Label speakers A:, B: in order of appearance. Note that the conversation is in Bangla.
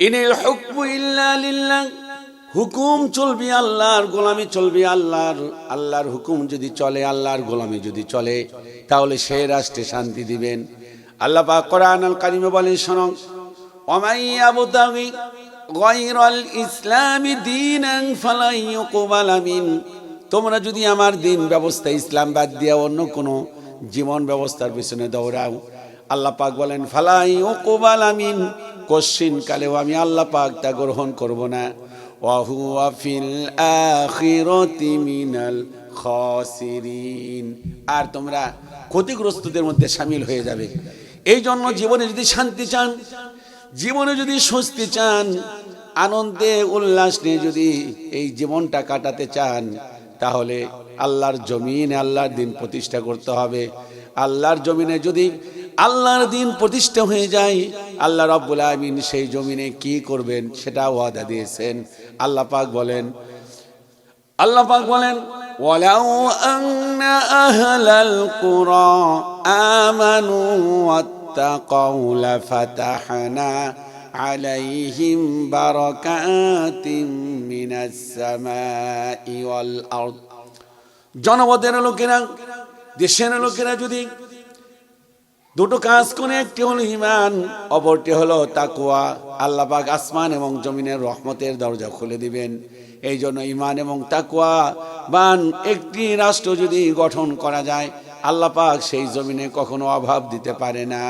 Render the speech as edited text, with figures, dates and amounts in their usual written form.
A: ইনিল হুকমু ইল্লা লিল্লাহ, হুকুম চলবে আল্লাহর, গোলামি চলবে আল্লাহর। আল্লাহর হুকুম যদি চলে, আল্লাহর গোলামি যদি চলে, তাহলে সেই রাষ্ট্রে শান্তি দিবেন। আল্লাহ পাক কোরআনুল কারীমে বলেন, শোনো, ওয়ামাই ইয়াবতাগি গায়রাল ইসলামি দীনান ফালাই ইউকবালা মিন, তোমরা যদি আমার দিন ব্যবস্থা ইসলাম বাদ দিয়ে অন্য কোনো জীবন ব্যবস্থার পিছনে দৌড়াও, আল্লাহ পাক বলেন ফালাই ইউকবালা মিন, কোশ্চিন কালেও আমি আল্লাহ পাক তা গ্রহণ করব না। ওয়া হুয়া ফিল আখিরাতি মিনাল খাসিরিন, আর তোমরা ক্ষতিগ্রস্তদের মধ্যে শামিল হয়ে যাবে। এই জন্য জীবনে যদি শান্তি চান, জীবনে যদি স্বস্তি চান, আনন্দে উল্লাস নিয়ে যদি এই জীবনটা কাটাতে চান, তাহলে আল্লাহর জমিনে আল্লাহর দিন প্রতিষ্ঠা করতে হবে। আল্লাহর জমিনে যদি আল্লাহর দিন প্রতিষ্ঠা হয়ে যায়, আল্লাহ রাব্বুল আলামিন সেই জমিনে কি করবেন সেটা ওয়াদা দিয়েছেন। আল্লাহ পাক বলেন ওয়ালাউ আন্না আহলাল কুরা আমানু ওয়াত্তাকাউ লাফাতাহনা আলাইহিম বারাকাতিম মিনাস সামাই ওয়াল আরদ, জনপদের লোকেরা, দেশের লোকেরা যদি দুটো কাজ করে, একটি হলো ঈমান, অপরটি হলো তাকওয়া, আল্লাহ পাক আসমান এবং জমিনের রহমতের দরজা খুলে দিবেন। এই জন্য ঈমান এবং তাকওয়া বান একটি রাষ্ট্র যদি গঠন করা যায়, আল্লাহ পাক সেই জমিনে কখনো অভাব দিতে পারে না।